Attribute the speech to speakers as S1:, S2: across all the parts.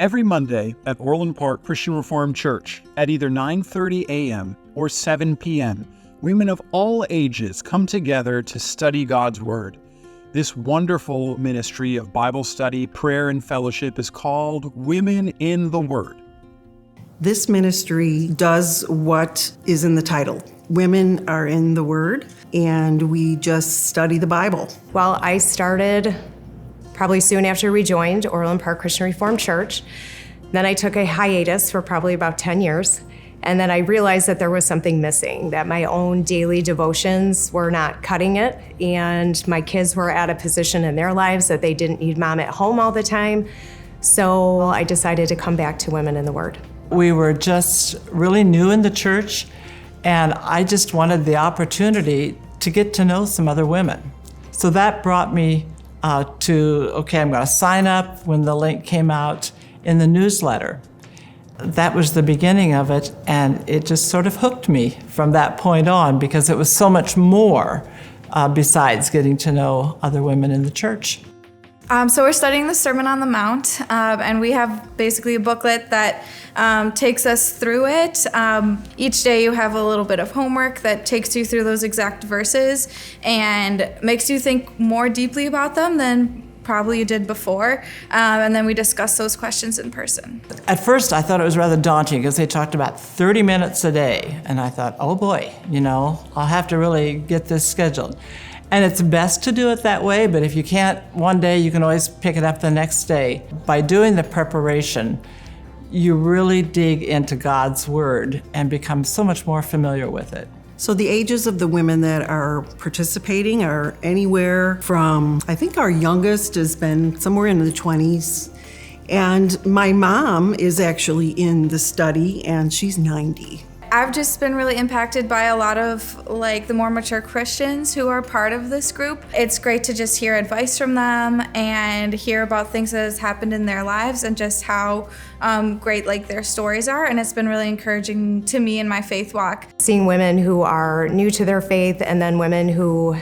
S1: Every Monday at Orland Park Christian Reformed Church at either 9:30 a.m. or 7 p.m., women of all ages come together to study God's Word. This wonderful ministry of Bible study, prayer, and fellowship is called Women in the Word.
S2: This ministry does what is in the title. Women are in the Word, and we just study the Bible.
S3: Well, I started probably soon after we joined Orland Park Christian Reformed Church. Then I took a hiatus for probably about 10 years. And then I realized that there was something missing, that my own daily devotions were not cutting it. And my kids were at a position in their lives that they didn't need mom at home all the time. So I decided to come back to Women in the Word.
S4: We were just really new in the church, and I just wanted the opportunity to get to know some other women. So that brought me I'm going to sign up when the link came out in the newsletter. That was the beginning of it, and it just sort of hooked me from that point on because it was so much more besides getting to know other women in the church.
S5: So we're studying the Sermon on the Mount, and we have basically a booklet that takes us through it. Each day you have a little bit of homework that takes you through those exact verses and makes you think more deeply about them than probably you did before, and then we discuss those questions in person.
S4: At first I thought it was rather daunting because they talked about 30 minutes a day, and I thought, oh boy, I'll have to really get this scheduled. And it's best to do it that way, but if you can't one day, you can always pick it up the next day. By doing the preparation, you really dig into God's Word and become so much more familiar with it.
S2: So the ages of the women that are participating are anywhere from, I think our youngest has been somewhere in the 20s. And my mom is actually in the study, and she's 90.
S5: I've just been really impacted by a lot of the more mature Christians who are part of this group. It's great to just hear advice from them and hear about things that has happened in their lives and just how great their stories are. And it's been really encouraging to me in my faith walk.
S3: Seeing women who are new to their faith and then women who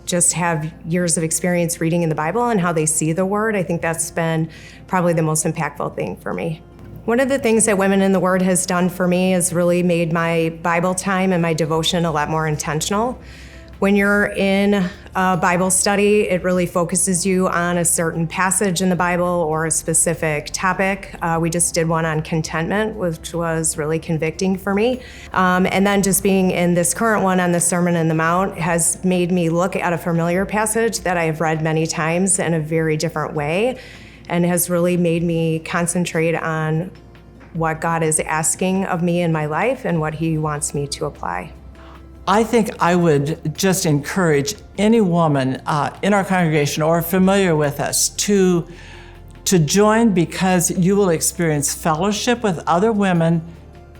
S3: just have years of experience reading in the Bible and how they see the Word, I think that's been probably the most impactful thing for me. One of the things that Women in the Word has done for me is really made my Bible time and my devotion a lot more intentional. When you're in a Bible study, it really focuses you on a certain passage in the Bible or a specific topic. We just did one on contentment, which was really convicting for me. And then just being in this current one on the Sermon on the Mount has made me look at a familiar passage that I have read many times in a very different way, and has really made me concentrate on what God is asking of me in my life and what He wants me to apply.
S4: I think I would just encourage any woman in our congregation or familiar with us to join, because you will experience fellowship with other women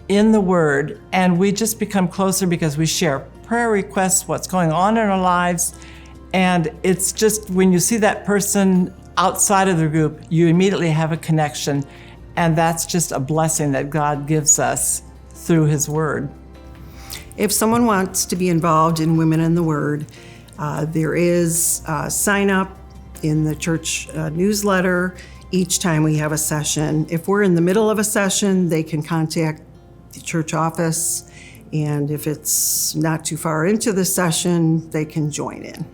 S4: in the Word, and we just become closer because we share prayer requests, what's going on in our lives, and it's just when you see that person outside of the group, you immediately have a connection, and that's just a blessing that God gives us through His Word.
S2: If someone wants to be involved in Women in the Word, there is a sign up in the church newsletter each time we have a session. If we're in the middle of a session, they can contact the church office, and if it's not too far into the session, they can join in.